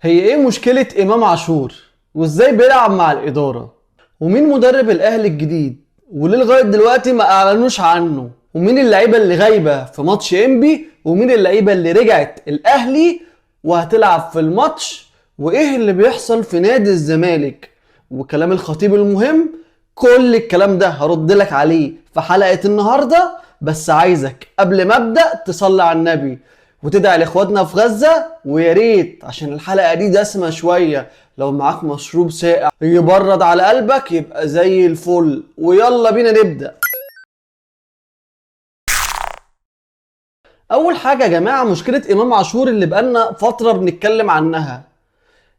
هي ايه مشكلة امام عاشور؟ وازاي بيلعب مع الادارة؟ ومين مدرب الاهلي الجديد؟ وليه لغاية دلوقتي ما اعلنوش عنه؟ ومين اللعيبة اللي غايبة في ماتش انبي؟ ومين اللعيبة اللي رجعت الاهلي وهتلعب في الماتش؟ وايه اللي بيحصل في نادي الزمالك؟ وكلام الخطيب المهم، كل الكلام ده هرد لك عليه في حلقة النهاردة. بس عايزك قبل ما ابدأ تصلي على النبي وتدعي لاخواتنا في غزة. ويا ريت عشان الحلقة دي دسمة شوية، لو معاك مشروب ساقع يبرد على قلبك يبقى زي الفل. ويلا بينا نبدأ. اول حاجة يا جماعة، مشكلة امام عاشور اللي بقالنا فترة بنتكلم عنها.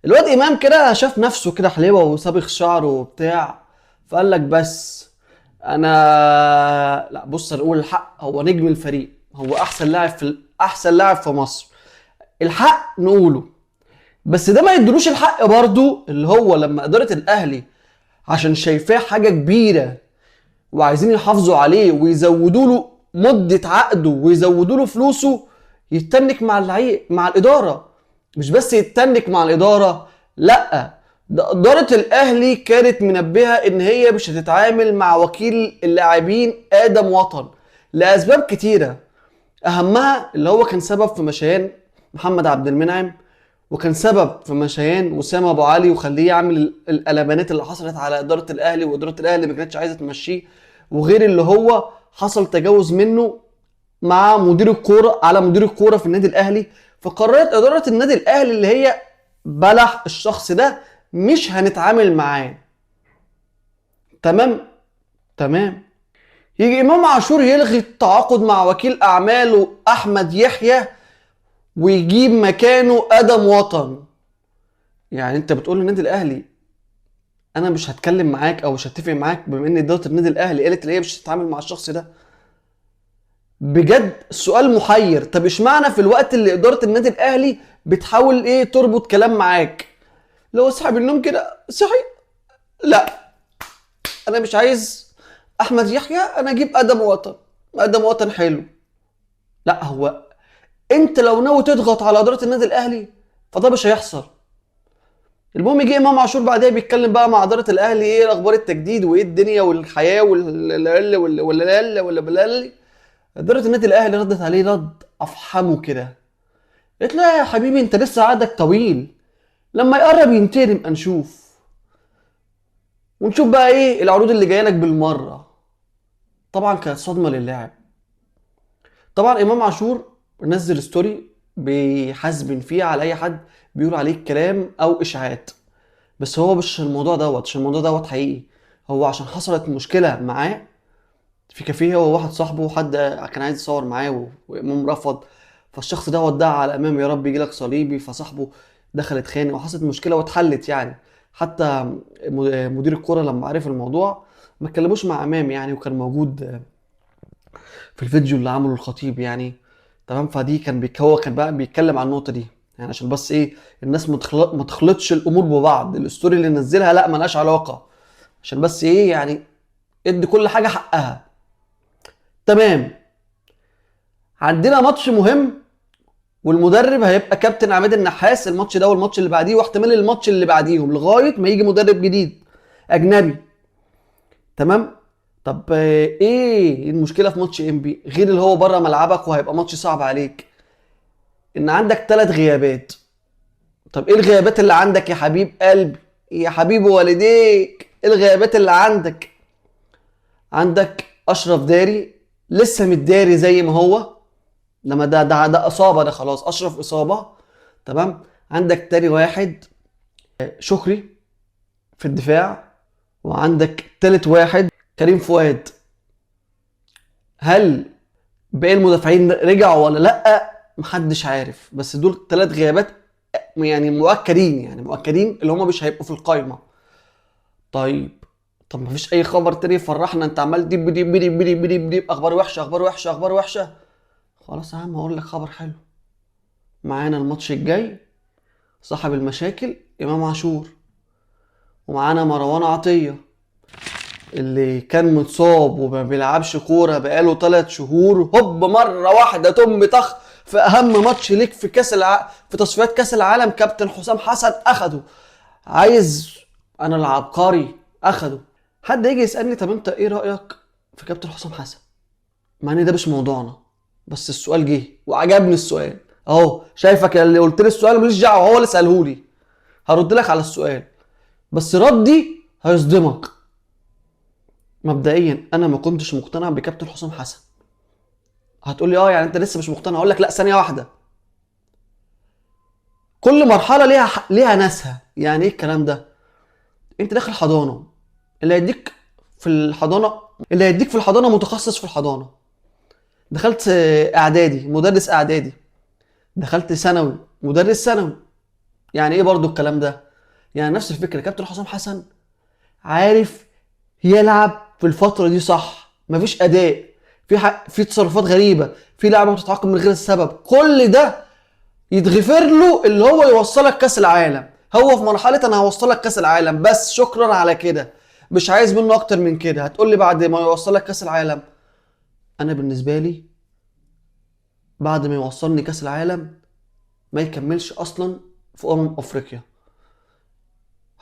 الواد امام كده شاف نفسه كده حليوة وصابغ شعره وبتاع، فقال لك بس انا لا، بص نقول الحق، هو نجم الفريق، هو احسن لاعب في مصر. الحق نقوله. بس ده ما يدلوش الحق برضو، اللي هو لما اداره الاهلي عشان شايفاه حاجه كبيره وعايزين يحافظوا عليه ويزودوا له مده عقده ويزودوا له فلوسه، يتنك مع مع الاداره. مش بس يتنك مع الاداره، لا، ده اداره الاهلي كانت منبهه ان هي مش هتتعامل مع وكيل اللاعبين ادم وطن لاسباب كتيره. اهمها اللي هو كان سبب في مشيان محمد عبد المنعم، وكان سبب في مشيان وسام ابو علي وخليه يعمل القلبانات اللي حصلت على اداره الاهلي، واداره الاهلي ما كانتش عايزه تمشيه. وغير اللي هو حصل تجاوز منه مع مدير الكوره على مدير الكوره في النادي الاهلي. فقررت اداره النادي الاهلي اللي هي بلح الشخص ده مش هنتعامل معاه. تمام. تمام. يجي امام عاشور يلغي التعاقد مع وكيل اعماله احمد يحيى ويجيب مكانه ادم وطن. يعني انت بتقول للنادي الاهلي انا مش هتكلم معاك او مش هتفق معاك بما ان اداره النادي الاهلي قالت ان هي مش هتتعامل مع الشخص ده؟ بجد السؤال محير. طب اشمعنى في الوقت اللي اداره النادي الاهلي بتحاول تربط كلام معاك، لو صاحب النوم كده صحي، لا انا مش عايز احمد يحيى، انا اجيب ادم وطن. ادم وطن حلو. لا، هو انت لو ناوي تضغط على اداره النادي الاهلي فده مش هيحصل. المهم جه امام عاشور بعدها بيتكلم بقى مع اداره الاهلي ايه اخبار التجديد وايه الدنيا والحياه ولا اداره النادي الاهلي ردت عليه رد افحمه كده. قلت له يا حبيبي انت لسه عقدك طويل، لما يقرب ينتهي نبقى نشوف، ونشوف بقى ايه العروض اللي جايه لك بالمره. طبعا كانت صدمه للاعب. طبعا امام عاشور نزل ستوري بيحاسبن فيه على اي حد بيقول عليه كلام او اشاعات. بس هو مش الموضوع دوت، عشان الموضوع دوت حقيقي. هو عشان حصلت مشكله معاه في كافيه، هو واحد صاحبه وحد كان عايز يصور معاه وامام رفض. فالشخص ده ودع على امام يا رب يجيلك صليبي، فصاحبه دخل اتخانق وحصلت مشكله واتحلت يعني. حتى مدير الكوره لما عرف الموضوع ما اتكلموش مع امام يعني، وكان موجود في الفيديو اللي عمله الخطيب يعني. تمام. فدي هو كان بقى بيتكلم عن النقطه دي يعني، عشان بس الناس ما تخلطش الامور ببعض. الستوري اللي نزلها لا ملهاش علاقه، عشان بس يعني ادي كل حاجه حقها. تمام. عندنا ماتش مهم، والمدرب هيبقى كابتن عماد النحاس الماتش ده والماتش اللي بعديه واحتمال الماتش اللي بعديهم لغايه ما يجي مدرب جديد اجنبي. تمام. طب ايه المشكله في ماتش انبي غير اللي هو بره ملعبك وهيبقى ماتش صعب عليك؟ ان عندك 3 غيابات. طب ايه الغيابات اللي عندك يا حبيب قلبي، يا حبيب والديك؟ ايه الغيابات اللي عندك؟ عندك اشرف داري لسه متداري زي ما هو، لما ده اصابه، ده خلاص اشرف اصابه. تمام. عندك تاني واحد شكري في الدفاع، وعندك تالت واحد كريم فؤاد. هل باقي المدافعين رجعوا ولا لا؟ محدش عارف، بس دول 3 غيابات يعني مؤكدين، يعني مؤكدين اللي هم مش هيبقوا في القايمه. طيب، طب مفيش اي خبر تاني يفرحنا؟ انت عمال ديب ديب ديب ديب ديب ديب اخبار وحشه اخبار وحشه اخبار وحشه. خلاص يا عم هقول لك خبر حلو. معانا الماتش الجاي صاحب المشاكل امام عاشور، ومعانا مروان عطية اللي كان متصاب وما بيلعبش كورة بقاله 3 شهور، هوب مرة واحدة تم طخ في اهم ماتش ليك في في تصفيات كاس العالم كابتن حسام حسن اخده. عايز انا العبقري اخده. حد يجي يسالني طب انت ايه رايك في كابتن حسام حسن؟ مع ان ده مش موضوعنا، بس السؤال جه وعجبني السؤال اهو. شايفك اللي قلت لي السؤال ماليش دعوه، هو اللي ساله لي، هرد لك على السؤال بس ردي هيصدمك. مبدئيا انا ما كنتش مقتنع بكابتن حسام حسن. هتقول لي يعني انت لسه مش مقتنع؟ اقول لك لا، ثانيه واحده. كل مرحله ليها ناسها. يعني ايه الكلام ده؟ انت داخل حضانه، اللي هيديك في الحضانه متخصص في الحضانه. دخلت اعدادي مدرس اعدادي، دخلت ثانوي مدرس ثانوي. يعني ايه برضو الكلام ده؟ يعني نفس الفكره. كابتن حسام حسن عارف يلعب في الفتره دي صح، مفيش اداء في تصرفات غريبه، في لعبه بتتعاقب من غير السبب، كل ده يتغفر له اللي هو يوصلك كاس العالم. هو في مرحله انا هوصلك كاس العالم بس، شكرا على كده، مش عايز منه اكتر من كده. هتقول لي بعد ما يوصلك كاس العالم؟ انا بالنسبه لي بعد ما يوصلني كاس العالم ما يكملش اصلا في افريقيا.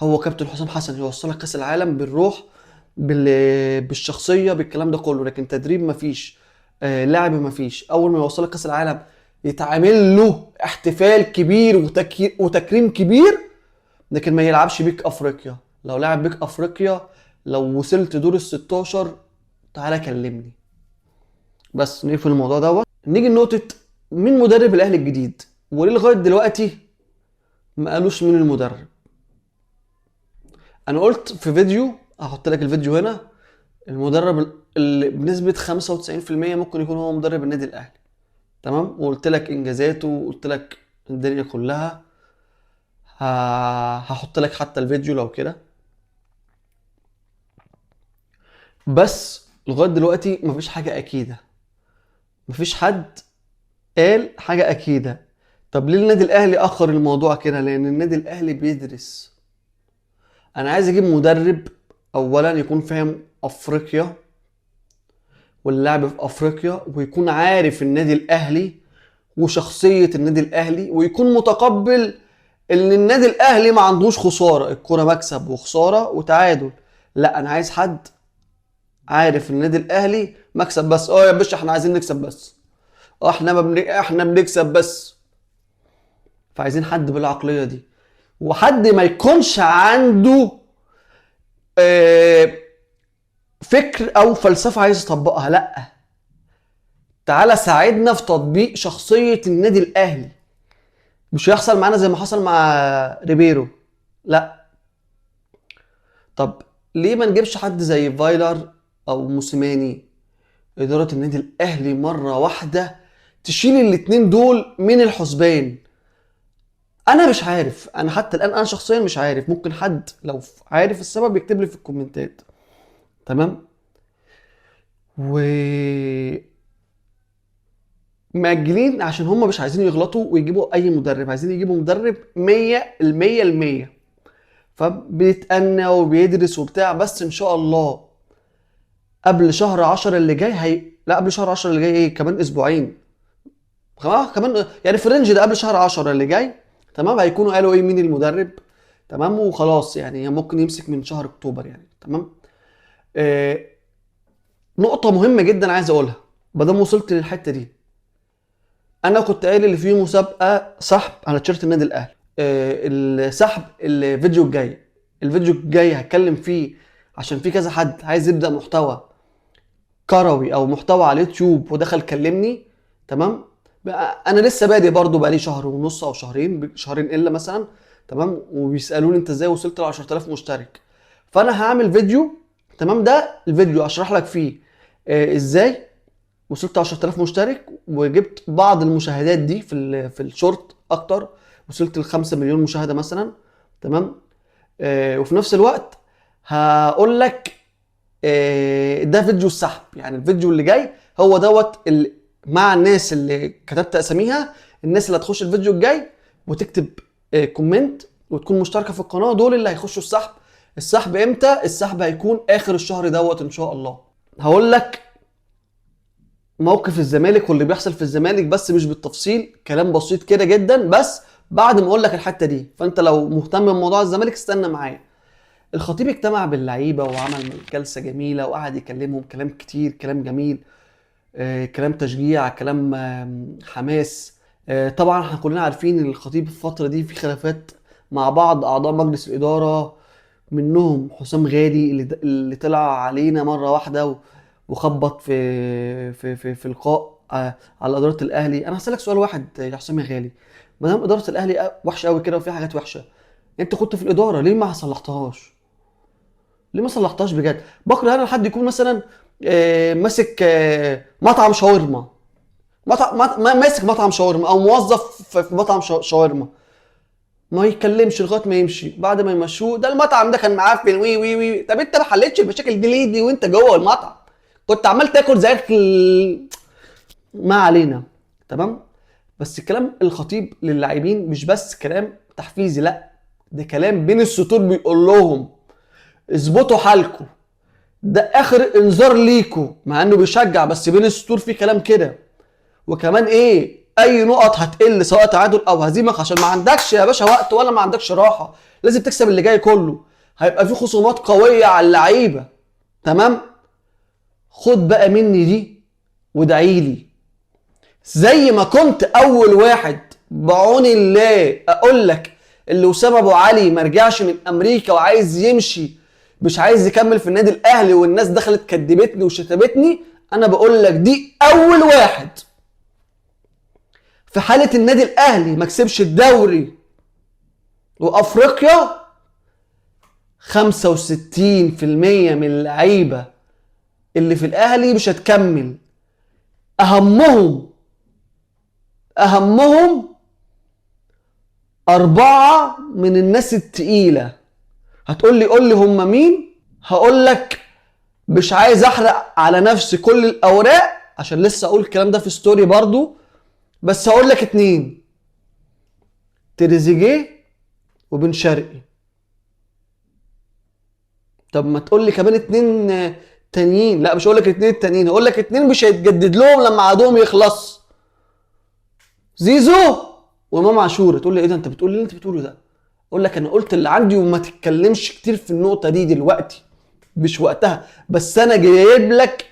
هو كابتن حسام حسن يوصلك كاس العالم بالروح، بالشخصيه، بالكلام ده كله، لكن تدريب مفيش، لعب مفيش. اول ما يوصلك كاس العالم يتعمل له احتفال كبير وتكريم كبير، لكن ما يلعبش بيك افريقيا. لو لعب بيك افريقيا، لو وصلت دور ال 16 تعالى كلمني. بس نقفل الموضوع دوت. نيجي لنقطه مين مدرب الاهلي الجديد، وليه لغايه دلوقتي ما قالوش مين المدرب. انا قلت في فيديو، هحط لك الفيديو هنا، المدرب اللي بنسبة 95% ممكن يكون هو مدرب النادي الاهلي. تمام، وقلت لك انجازاته وقلت لك الدنيا كلها. هحط لك حتى الفيديو لو كده. بس لغاية دلوقتي مفيش حاجة اكيدة، مفيش حد قال حاجة اكيدة. طب ليه النادي الاهلي اخر الموضوع كده؟ لان النادي الاهلي بيدرس. انا عايز اجيب مدرب اولا يكون فاهم افريقيا واللعب في افريقيا، ويكون عارف النادي الاهلي وشخصية النادي الاهلي، ويكون متقبل ان النادي الاهلي ما عندوش خسارة، الكرة مكسب وخسارة وتعادل. لا، انا عايز حد عارف النادي الاهلي مكسب بس. يا باشا احنا عايزين نكسب بس، احنا بنكسب بس. فعايزين حد بالعقلية دي، وحد ما يكونش عنده آه، فكر او فلسفة عايز يطبقها. لا، تعالى ساعدنا في تطبيق شخصية النادي الاهلي. مش هيحصل معانا زي ما حصل مع ريبيرو، لا. طب ليه ما نجيبش حد زي فايلر او موسيماني، ادارة النادي الاهلي مرة واحدة تشيل الاتنين دول من الحسبان؟ انا مش عارف، انا حتى الان انا شخصيا مش عارف. ممكن حد لو عارف السبب يكتب لي في الكومنتات. تمام. و مأجلين عشان هم مش عايزين يغلطوا ويجيبوا اي مدرب، عايزين يجيبوا مدرب 100%. فبيتأنى وبيدرس وبتاع. بس ان شاء الله قبل شهر 10 اللي جاي لا، قبل شهر 10 اللي جاي ايه، كمان اسبوعين، كمان يعني في الرينج ده قبل شهر 10 اللي جاي. تمام، هيكونوا قالوا ايه مين المدرب. تمام، وخلاص يعني ممكن يمسك من شهر اكتوبر يعني. تمام. آه نقطة مهمة جدا عايز اقولها بدل وصلت للحتة دي. انا كنت قايل اللي فيه مسابقة سحب على تيشيرت النادي الاهلي. السحب الفيديو الجاي هتكلم فيه، عشان في كذا حد عايز يبدأ محتوى كروي او محتوى على اليوتيوب ودخل كلمني. تمام. انا لسه بادئ برضو، بقالي شهر ونص او شهرين الا مثلا. تمام، وبيسالوني انت ازاي وصلت ل 10000 مشترك. فانا هعمل فيديو، تمام، ده الفيديو اشرح لك فيه ازاي وصلت 10000 مشترك، وجبت بعض المشاهدات دي في الشورت اكتر، وصلت ل 5 مليون مشاهده مثلا. تمام. وفي نفس الوقت هقول لك ده فيديو السحب. يعني الفيديو اللي جاي هو دوت مع الناس اللي كتبت اساميها، الناس اللي هتخش الفيديو الجاي وتكتب كومنت وتكون مشتركه في القناه، دول اللي هيخشوا السحب. السحب امتى؟ السحب هيكون اخر الشهر دوت ان شاء الله. هقول لك موقف الزمالك واللي بيحصل في الزمالك، بس مش بالتفصيل، كلام بسيط كده جدا بس بعد ما اقول لك الحته دي. فانت لو مهتم بموضوع الزمالك استنى معايا. الخطيب اجتمع باللعيبه وعمل جلسه جميله وقعد يكلمهم كلام كتير، كلام جميل، كلام تشجيع، كلام حماس. طبعا احنا كلنا عارفين ان الخطيب في الفتره دي في خلافات مع بعض اعضاء مجلس الاداره، منهم حسام غالي اللي طلع علينا مره واحده وخبط في لقاء على اداره الاهلي. انا هسالك سؤال واحد يا حسام غالي، ما دام اداره الاهلي وحشه قوي كده وفي حاجات وحشه، انت كنت في الاداره ليه ما صلحتهاش؟ ليه ما صلحتهاش بجد؟ بكره انا حد يكون مثلا ماسك مطعم شاورما، ماسك مطعم شاورما او موظف في مطعم شاورما، ما يتكلمش لغايه ما يمشي، بعد ما يمشوه ده المطعم ده كان معفن وي وي وي. طب انت ما حلتش المشاكل دي ليه دي وانت جوه المطعم؟ كنت عمال تاكل زي ما علينا. تمام. بس الكلام الخطيب للاعبين مش بس كلام تحفيزي، لا، ده كلام بين السطور بيقول لهم اظبطوا حالكم، ده اخر انذار ليكوا، مع انه بيشجع بس بين السطور في كلام كده. وكمان ايه، اي نقط هتقل سواء تعادل او هزيمه، عشان ما عندكش يا باشا وقت ولا ما عندكش راحه، لازم تكسب اللي جاي كله، هيبقى في خصومات قويه على اللعيبه. تمام. خد بقى مني دي وادعي لي، زي ما كنت اول واحد بعون الله اقول لك اللي اسامه ابو علي ما رجعش من امريكا وعايز يمشي، مش عايز يكمل في النادي الاهلي، والناس دخلت كدبتني وشتمتني، انا بقول لك دي اول واحد في حاله النادي الاهلي ما كسبش الدوري وافريقيا 65% من اللعيبه اللي في الاهلي مش هتكمل. اهمهم 4 من الناس التقيله. هتقول لي قول لي هم مين؟ هقول لك مش عايز احرق على نفسي كل الاوراق عشان لسه اقول الكلام ده في ستوري برضو، بس هقول لك 2: تريزيجيه وبن شرقي. طب ما تقول لي كمان 2 تانيين. لا مش هقول لك 2 التانيين، هقول لك 2 مش هيتجدد لهم لما عقدهم يخلص: زيزو وامام عاشور. تقول لي ايه ده انت بتقول اللي انت بتقوله ده؟ اقول لك انا قلت اللي عندي وما تتكلمش كتير في النقطه دي دلوقتي، مش وقتها، بس انا جايب لك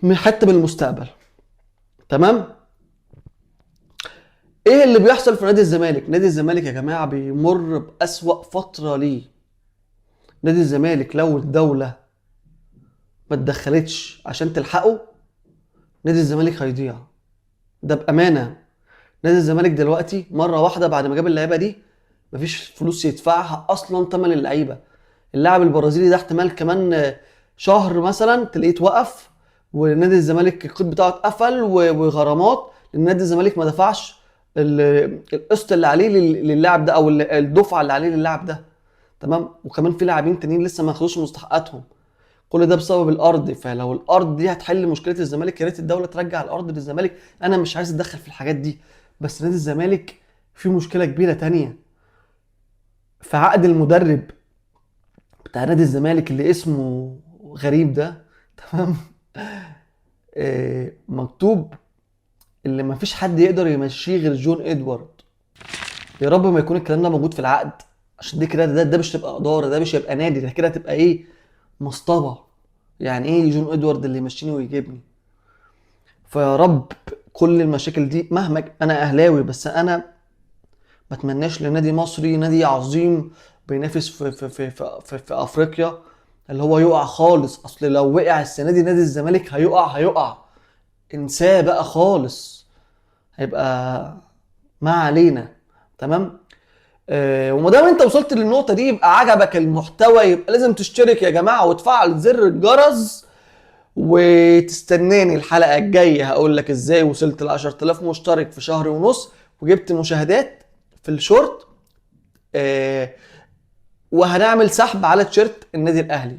من حته من المستقبل. تمام. ايه اللي بيحصل في نادي الزمالك؟ نادي الزمالك يا جماعه بيمر باسوا فتره ليه. نادي الزمالك لو الدوله ما اتدخلتش عشان تلحقه، نادي الزمالك هيضيع، ده بامانه. نادي الزمالك دلوقتي مره واحده بعد ما جاب اللعيبه دي مفيش فلوس يدفعها اصلا ثمن اللعيبه. اللاعب البرازيلي ده احتمال كمان شهر مثلا تلاقيه اتوقف، ونادي الزمالك القيد بتاعه اتقفل وغرامات، لان نادي الزمالك ما دفعش القسط اللي عليه للاعب ده، او الدفعه اللي عليه للاعب ده. تمام. وكمان في لاعبين تانيين لسه ما خدوش مستحقاتهم، كل ده بسبب الارض. فلو الارض دي هتحل مشكله الزمالك يا ريت الدوله ترجع الارض للزمالك. انا مش عايز اتدخل في الحاجات دي، بس نادي الزمالك في مشكله كبيره تانية في عقد المدرب بتاع نادي الزمالك اللي اسمه غريب ده. تمام. مكتوب اللي ما فيش حد يقدر يمشيه غير جون ادوارد. يا رب ما يكون الكلام ده موجود في العقد، عشان دي كده ده مش تبقى اداره، ده مش هيبقى نادي، ده كده تبقى ايه، مصطبه. يعني ايه جون ادوارد اللي يمشيني ويجيبني؟ فيا رب كل المشاكل دي، مهما انا اهلاوي بس انا ما اتمناش لنادي مصري، نادي عظيم بينافس في افريقيا، اللي هو يقع خالص. اصل لو وقع السنه دي نادي الزمالك هيقع، انساه بقى خالص، هيبقى ما علينا. تمام. وما دام انت وصلت للنقطه دي يبقى عجبك المحتوى، يبقى لازم تشترك يا جماعه وتفعل زر الجرس، وتستناني الحلقه الجايه هقول لك ازاي وصلت ل 10000 مشترك في شهر ونص وجبت مشاهدات في الشورت. وهنعمل سحب على تيشيرت النادي الاهلي.